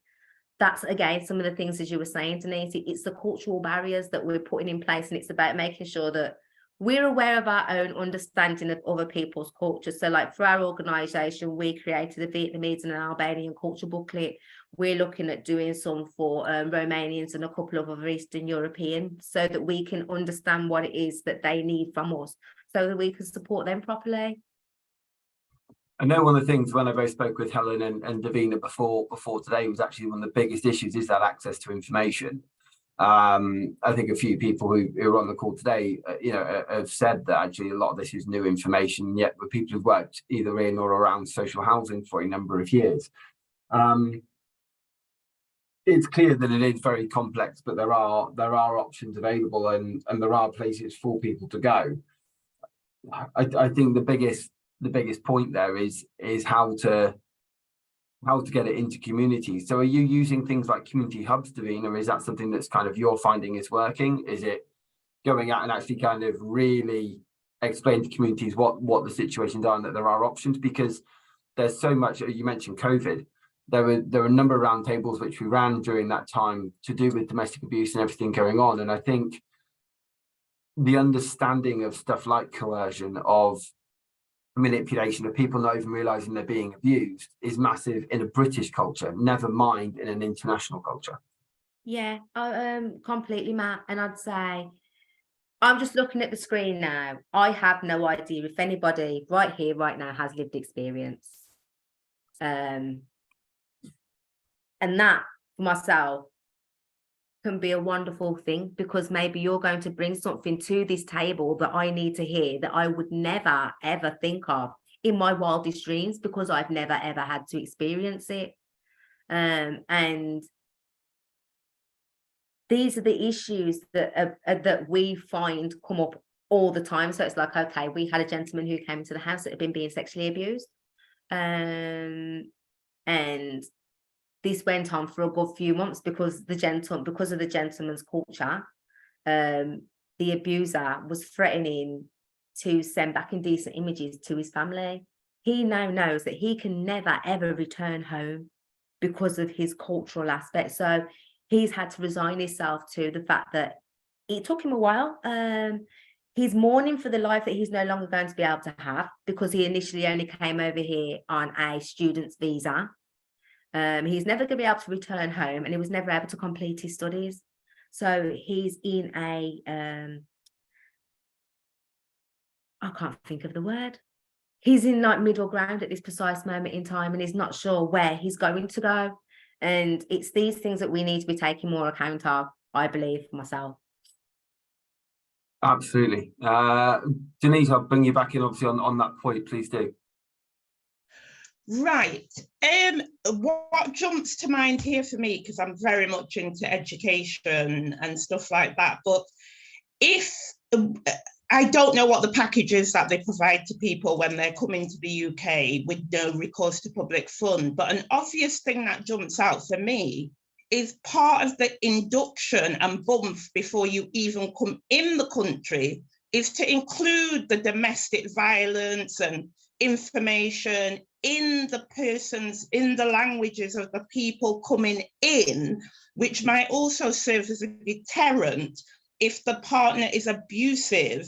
that's, again, some of the things, as you were saying, Denise, it's the cultural barriers that we're putting in place, and it's about making sure that we're aware of our own understanding of other people's cultures. So like for our organisation, we created a Vietnamese and an Albanian culture booklet. We're looking at doing some for Romanians and a couple of other Eastern European, so that we can understand what it is that they need from us, so that we can support them properly. I know one of the things when I both spoke with Helen and Davina before today was actually one of the biggest issues is that access to information. I think a few people who are on the call today, have said that actually a lot of this is new information, yet with people who've worked either in or around social housing for a number of years. It's clear that it is very complex, but there are options available, and there are places for people to go. I think the biggest point there is how to get it into communities. So are you using things like community hubs, Davina, or is that something that's kind of you're finding is working? Is it going out and actually kind of really explain to communities what the situations are and that there are options? Because there's so much, you mentioned COVID, there were a number of roundtables which we ran during that time to do with domestic abuse and everything going on. And I think the understanding of stuff like coercion, of manipulation, of people not even realizing they're being abused is massive in a British culture, never mind in an international culture. Yeah, completely, Matt. And I'd say, I'm just looking at the screen now. I have no idea if anybody right here, right now, has lived experience. And that, for myself, can be a wonderful thing, because maybe you're going to bring something to this table that I need to hear, that I would never, ever think of in my wildest dreams, because I've never, ever had to experience it. And these are the issues that we find come up all the time. So it's like, okay, we had a gentleman who came to the house that had been being sexually abused. And this went on for a good few months because of the gentleman's culture. The abuser was threatening to send back indecent images to his family. He now knows that he can never, ever return home because of his cultural aspect. So he's had to resign himself to the fact that it took him a while. He's mourning for the life that he's no longer going to be able to have, because he initially only came over here on a student's visa. He's never going to be able to return home, and he was never able to complete his studies. So he's in a, I can't think of the word. He's in like middle ground at this precise moment in time, and he's not sure where he's going to go. And it's these things that we need to be taking more account of, I believe, myself. Absolutely. Denise, I'll bring you back in obviously on that point, please do. Right. What jumps to mind here for me, because I'm very much into education and stuff like that, but if I don't know what the package is that they provide to people when they're coming to the UK with no recourse to public fund. But an obvious thing that jumps out for me is part of the induction and bump before you even come in the country is to include the domestic violence and information in the languages of the people coming in, which might also serve as a deterrent if the partner is abusive,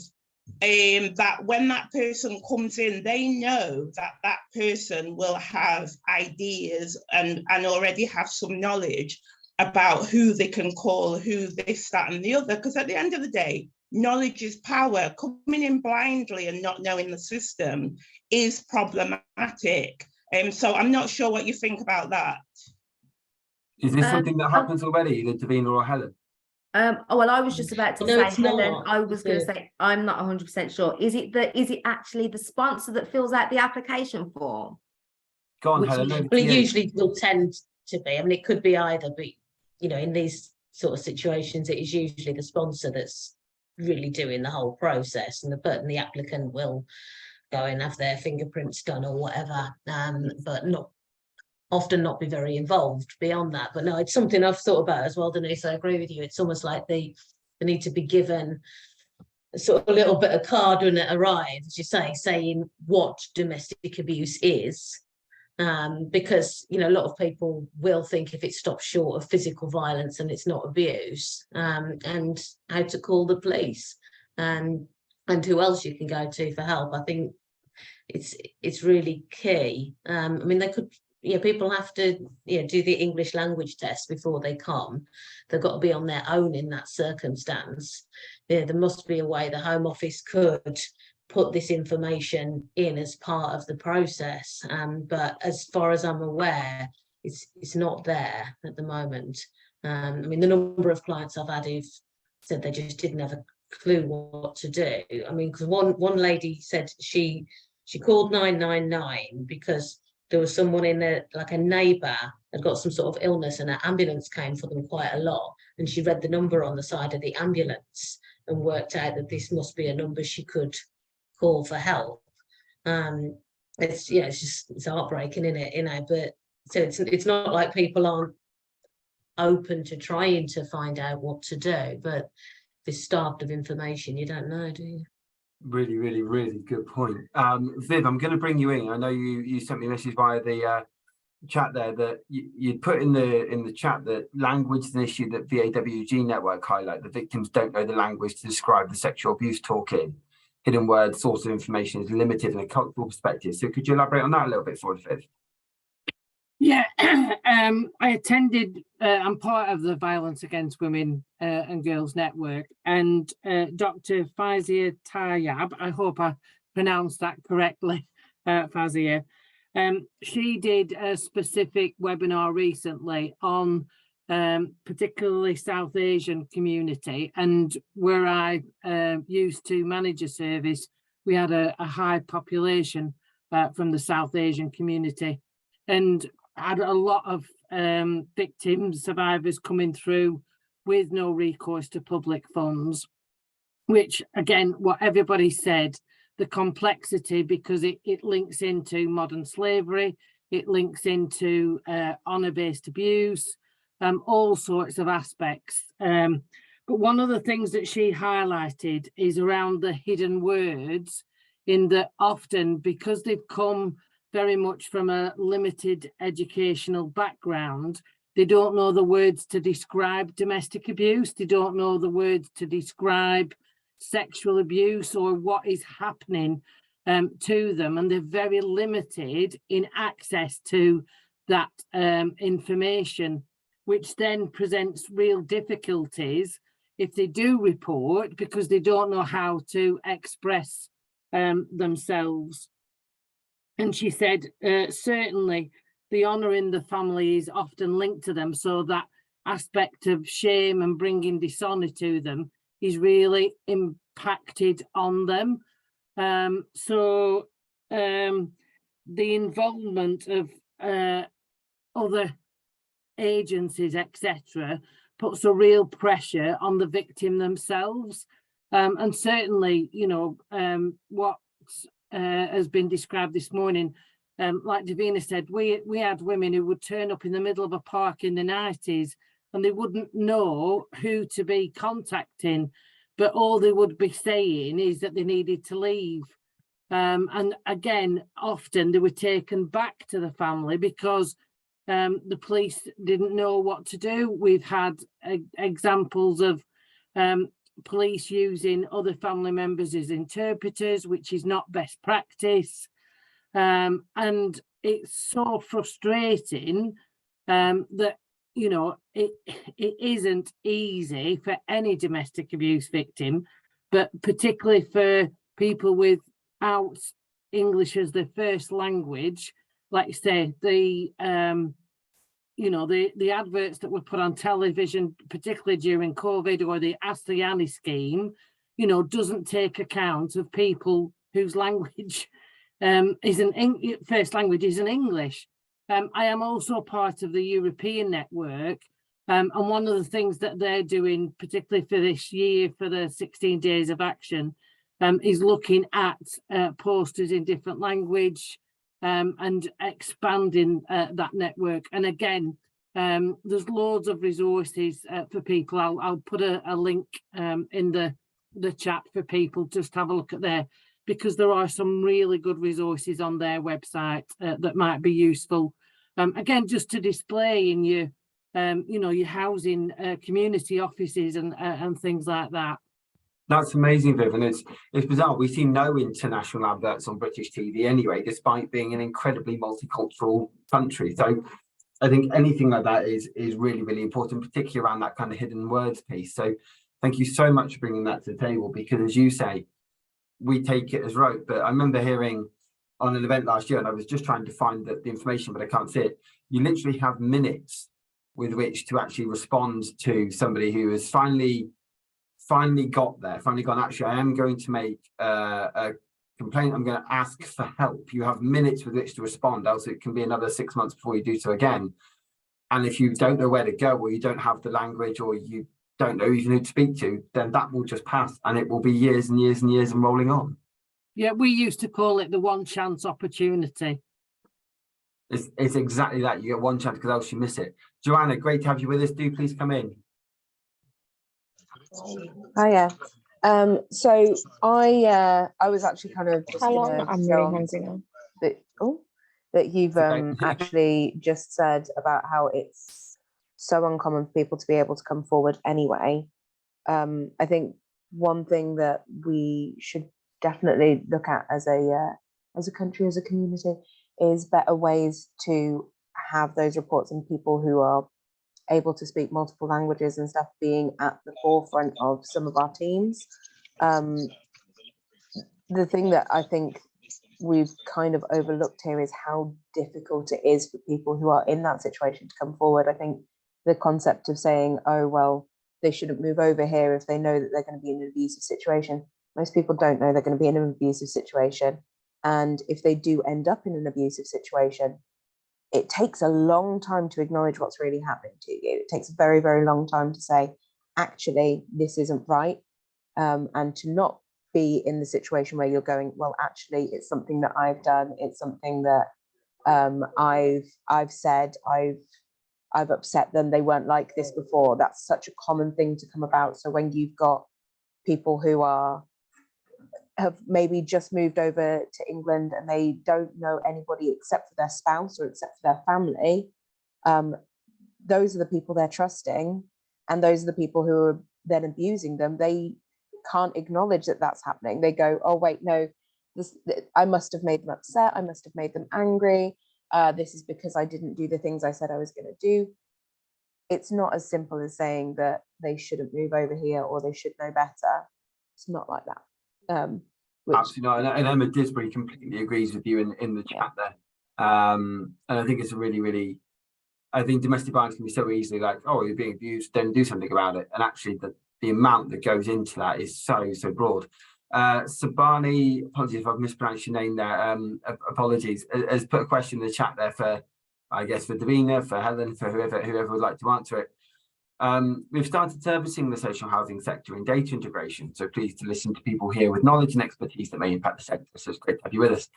that when that person comes in, they know that that person will have ideas and already have some knowledge about who they can call, who this, that, and the other. Because at the end of the day, knowledge is power. Coming in blindly and not knowing the system is problematic. So I'm not sure what you think about that. Is this something that happens already, either Davina or Helen? Oh, well, I was just about to No, say, it's Helen, not. I was going to say, I'm not 100% sure. Is it actually the sponsor that fills out the application form? Go on, Which Helen. Over to it you. usually will tend to be. I mean, it could be either, but you know, in these sort of situations, it is usually the sponsor that's really doing the whole process, and the applicant will go and have their fingerprints done or whatever, but often not be very involved beyond that. But no, it's something I've thought about as well, Denise. I agree with you. It's almost like they need to be given a sort of a little bit of card when it arrives, as you say, saying what domestic abuse is. Because, you know, a lot of people will think if it stops short of physical violence and it's not abuse, and how to call the police, and who else you can go to for help. I think it's really key. I mean, they could, people have to, do the English language test before they come. They've got to be on their own in that circumstance. There must be a way the Home Office could put this information in as part of the process. But as far as I'm aware, it's not there at the moment. I mean, the number of clients I've had who've said they just didn't have a clue what to do. I mean, because one lady said she called 999 because there was someone in there, like a neighbour had got some sort of illness, and an ambulance came for them quite a lot. And she read the number on the side of the ambulance and worked out that this must be a number she could call for help. It's heartbreaking, isn't it? But so it's not like people aren't open to trying to find out what to do, but if it's starved of information, you don't know, do you? Really, really, really good point. Viv, I'm going to bring you in. I know you sent me a message via the chat there that you'd put in the chat that language is an issue that VAWG network highlight. The victims don't know the language to describe the sexual abuse talking. Hidden word source of information is limited in a cultural perspective. So could you elaborate on that a little bit for us, Viv? Yeah, I attended, I'm part of the Violence Against Women and Girls Network, and Dr. Fazia Tayyab, I hope I pronounced that correctly, Fazia, she did a specific webinar recently on particularly South Asian community, and where I used to manage a service, we had a high population from the South Asian community, and had a lot of victims, survivors coming through with no recourse to public funds, which again, what everybody said, the complexity, because it links into modern slavery, it links into honour-based abuse, all sorts of aspects. But one of the things that she highlighted is around the hidden words, in that often, because they've come very much from a limited educational background, they don't know the words to describe domestic abuse, they don't know the words to describe sexual abuse or what is happening to them, and they're very limited in access to that information, which then presents real difficulties if they do report, because they don't know how to express themselves. And she said, certainly the honour in the family is often linked to them, so that aspect of shame and bringing dishonour to them is really impacted on them. So the involvement of other agencies, etc., puts a real pressure on the victim themselves. And certainly, you know, what has been described this morning, like Davina said, we had women who would turn up in the middle of a park in the 90s and they wouldn't know who to be contacting, but all they would be saying is that they needed to leave. And again, often they were taken back to the family because the police didn't know what to do. We've had examples of police using other family members as interpreters, which is not best practice. And it's so frustrating that, you know, it isn't easy for any domestic abuse victim, but particularly for people without English as their first language. Like you say, the you know, the adverts that were put on television, particularly during COVID, or the Ask the Annie scheme, you know, doesn't take account of people whose language first language isn't English. I am also part of the European network, and one of the things that they're doing, particularly for this year, for the 16 days of action, is looking at posters in different language, and expanding that network. And again, there's loads of resources for people. I'll put a link in the chat for people just to have a look at there, because there are some really good resources on their website that might be useful. Again, just to display in your, you know, your housing community offices and things like that. That's amazing, Viv, and it's bizarre. We see no international adverts on British TV anyway, despite being an incredibly multicultural country. So I think anything like that is really, really important, particularly around that kind of hidden words piece. So thank you so much for bringing that to the table, because as you say, we take it as rote. But I remember hearing on an event last year, and I was just trying to find the information, but I can't see it. You literally have minutes with which to actually respond to somebody who has finally got there, finally gone, actually, I am going to make a complaint, I'm going to ask for help. You have minutes with which to respond, else it can be another 6 months before you do so again. And if you don't know where to go, or you don't have the language, or you don't know even who to speak to, then that will just pass, and it will be years and years and years and rolling on. Yeah, we used to call it the one chance opportunity. It's exactly that. You get one chance, because else you miss it. Joanna, great to have you with us. Do please come in. Hiya. So I was actually kind of just that you've actually just said about how it's so uncommon for people to be able to come forward anyway. I think one thing that we should definitely look at as a country, as a community, is better ways to have those reports and people who are able to speak multiple languages and stuff being at the forefront of some of our teams. The thing that I think we've kind of overlooked here is how difficult it is for people who are in that situation to come forward. I think the concept of saying, oh, well, they shouldn't move over here if they know that they're going to be in an abusive situation. Most people don't know they're going to be in an abusive situation. And if they do end up in an abusive situation, it takes a long time to acknowledge what's really happening to you. It takes a very, very long time to say, actually, this isn't right. And to not be in the situation where you're going, well, actually, it's something that I've done. It's something that I've said, I've upset them. They weren't like this before. That's such a common thing to come about. So when you've got people who have maybe just moved over to England and they don't know anybody except for their spouse or except for their family, those are the people they're trusting, and those are the people who are then abusing them. They can't acknowledge that that's happening. They go, oh wait, no, I must have made them upset, I must have made them angry, this is because I didn't do the things I said I was going to do. It's not as simple as saying that they shouldn't move over here or they should know better. It's not like that. Absolutely not. And Emma Disbury completely agrees with you in the chat there. And I think it's a really, really, I think domestic violence can be so easily like, oh, you're being abused, then do something about it. And actually the amount that goes into that is so broad. Sabani, apologies if I've mispronounced your name there, apologies, has put a question in the chat there for, I guess, for Davina, for Helen, for whoever would like to answer it. We've started servicing the social housing sector in data integration, so pleased to listen to people here with knowledge and expertise that may impact the sector. So it's great to have you with us.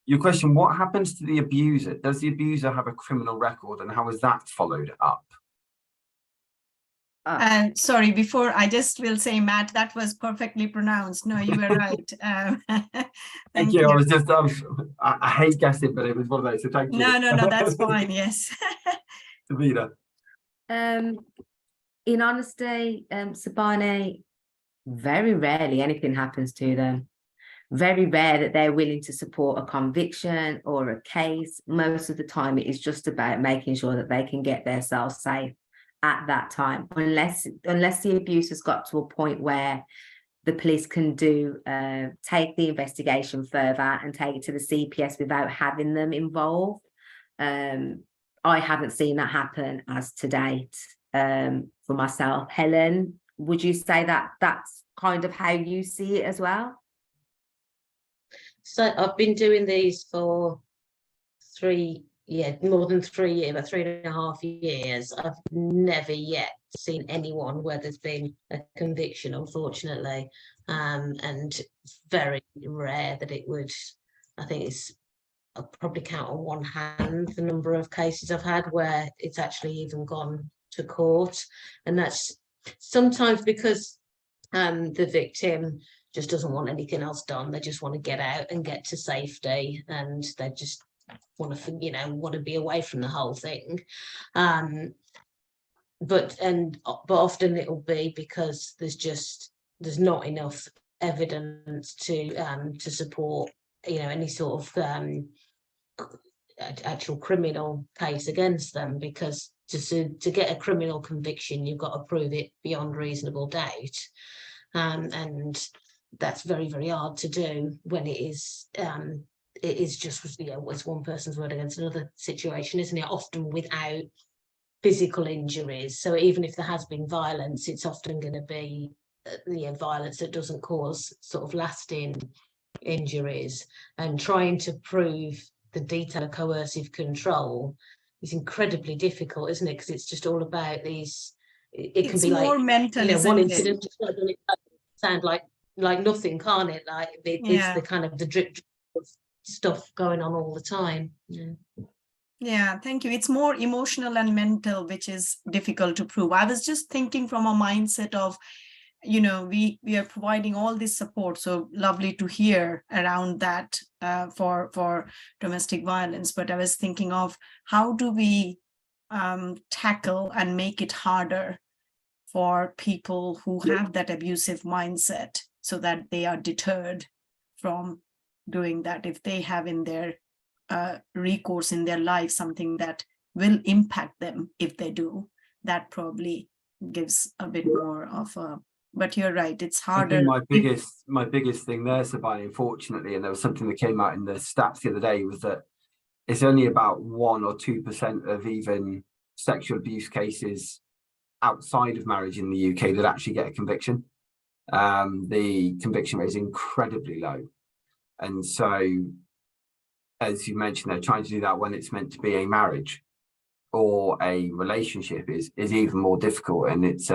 Your question, what happens to the abuser? Does the abuser have a criminal record, and how is that followed up? Sorry, before I just will say, Matt, that was perfectly pronounced. No, you were right. Thank you. I hate guessing, but it was one of those, so thank you. No, that's fine. Yes. Davina. In honesty, Sabani, very rarely anything happens to them. Very rare that they're willing to support a conviction or a case. Most of the time, it is just about making sure that they can get themselves safe at that time, unless the abuse has got to a point where the police can take the investigation further and take it to the CPS without having them involved. I haven't seen that happen as to date for myself. Helen, would you say that that's kind of how you see it as well? So I've been doing these for more than 3 years, about 3.5 years. I've never yet seen anyone where there's been a conviction, unfortunately, and very rare that it would. I think I'll probably count on one hand the number of cases I've had where it's actually even gone to court, and that's sometimes because the victim just doesn't want anything else done. They just want to get out and get to safety, and they just want to be away from the whole thing. But often it'll be because there's not enough evidence to support any sort of actual criminal case against them, because to get a criminal conviction you've got to prove it beyond reasonable doubt, and that's very, very hard to do when it is just it's one person's word against another situation, isn't it? Often without physical injuries. So even if there has been violence, it's often going to be violence that doesn't cause sort of lasting injuries. And trying to prove the detail of coercive control is incredibly difficult, isn't it? Because it's just all about these. It can be more like mental, one incident just doesn't sound like nothing, can't it? Like it's the kind of the drip of stuff going on all the time. Yeah, thank you. It's more emotional and mental, which is difficult to prove. I was just thinking from a mindset of, we are providing all this support. So lovely to hear around that for domestic violence. But I was thinking of how do we tackle and make it harder for people who have that abusive mindset, so that they are deterred from doing that. If they have in their recourse in their life something that will impact them, if they do, that probably gives a bit more of a. But you're right, it's harder. My biggest thing there, Sabine, unfortunately, and there was something that came out in the stats the other day, was that it's only about 1 or 2% of even sexual abuse cases outside of marriage in the UK that actually get a conviction. The conviction rate is incredibly low, and so, as you mentioned, they're trying to do that when it's meant to be a marriage or a relationship is even more difficult, and it's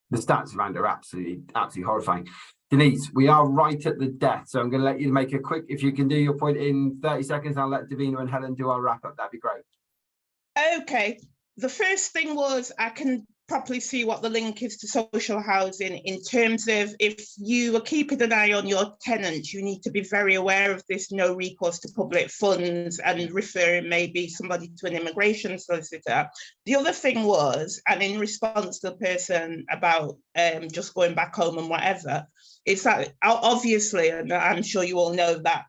the stats around are absolutely horrifying. Denise, we are right at the death, so I'm going to let you make a quick, if you can do your point in 30 seconds, I'll let Davina and Helen do our wrap up. That'd be great. Okay, the first thing was I can properly see what the link is to social housing in terms of if you are keeping an eye on your tenants, you need to be very aware of this no recourse to public funds and referring maybe somebody to an immigration solicitor. The other thing was, and in response to the person about just going back home and whatever, it's that obviously, and I'm sure you all know that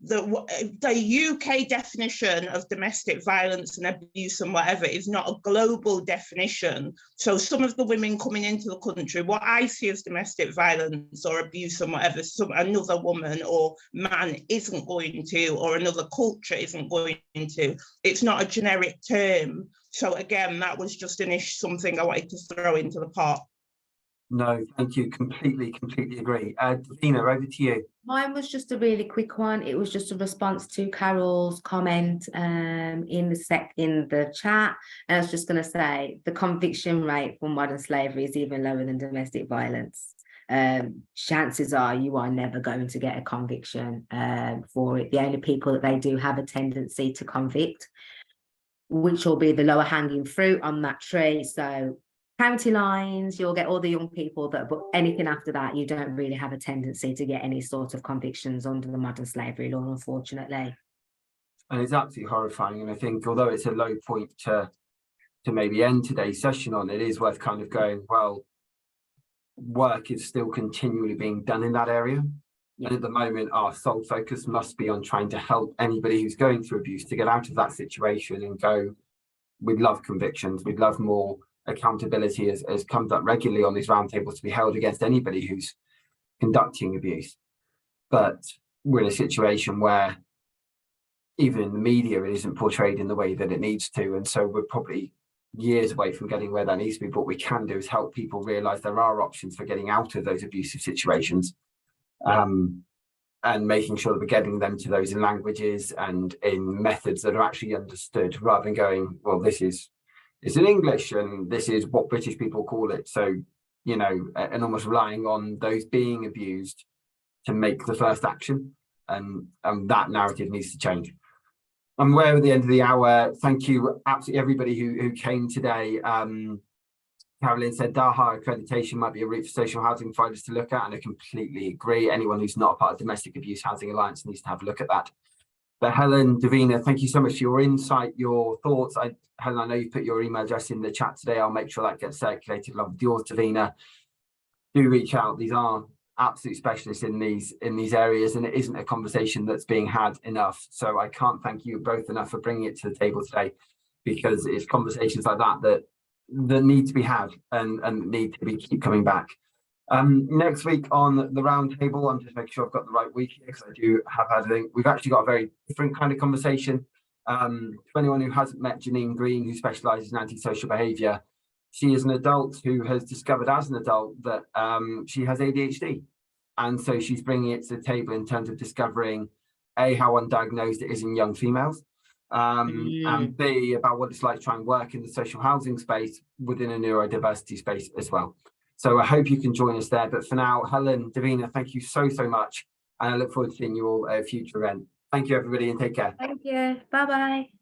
the UK definition of domestic violence and abuse and whatever is not a global definition. So some of the women coming into the country, what I see as domestic violence or abuse and whatever, another woman or man isn't going to, or another culture isn't going to. It's not a generic term. So again, that was just something I wanted to throw into the pot. No, thank you. Completely agree. Davina, over to you. Mine was just a really quick one. It was just a response to Carol's comment in the chat. And I was just going to say the conviction rate for modern slavery is even lower than domestic violence. Chances are you are never going to get a conviction for it. The only people that they do have a tendency to convict, which will be the lower hanging fruit on that tree. So county lines, you'll get all the young people but anything after that, you don't really have a tendency to get any sort of convictions under the modern slavery law, unfortunately. And it's absolutely horrifying. And I think although it's a low point to maybe end today's session on, it is worth kind of going, well, work is still continually being done in that area. Yeah. And at the moment, our sole focus must be on trying to help anybody who's going through abuse to get out of that situation and go, we'd love convictions, we'd love more accountability as comes up regularly on these roundtables to be held against anybody who's conducting abuse. But we're in a situation where even in the media, it isn't portrayed in the way that it needs to. And so we're probably years away from getting where that needs to be. But what we can do is help people realise there are options for getting out of those abusive situations, and making sure that we're getting them to those in languages and in methods that are actually understood, rather than going, well, it's in English and this is what British people call it. So, you know, and almost relying on those being abused to make the first action. And that narrative needs to change. And we're at the end of the hour. Thank you, absolutely everybody who came today. Carolyn said DAHA accreditation might be a route for social housing providers to look at, and I completely agree. Anyone who's not a part of Domestic Abuse Housing Alliance needs to have a look at that. But Helen, Davina, thank you so much for your insight, your thoughts. Helen, I know you put your email address in the chat today. I'll make sure that gets circulated along with yours, Davina. Do reach out. These are absolute specialists in these areas, and it isn't a conversation that's being had enough. So I can't thank you both enough for bringing it to the table today, because it's conversations like that need to be had and need to be keep coming back. Next week on the roundtable, I'm just making sure I've got the right week here, because I do have had we've actually got a very different kind of conversation. For anyone who hasn't met Janine Green, who specialises in antisocial behaviour, she is an adult who has discovered as an adult that she has ADHD. And so she's bringing it to the table in terms of discovering A, how undiagnosed it is in young females, and B, about what it's like to try and work in the social housing space within a neurodiversity space as well. So I hope you can join us there. But for now, Helen, Davina, thank you so much. And I look forward to seeing you all at a future event. Thank you, everybody, and take care. Thank you. Bye-bye.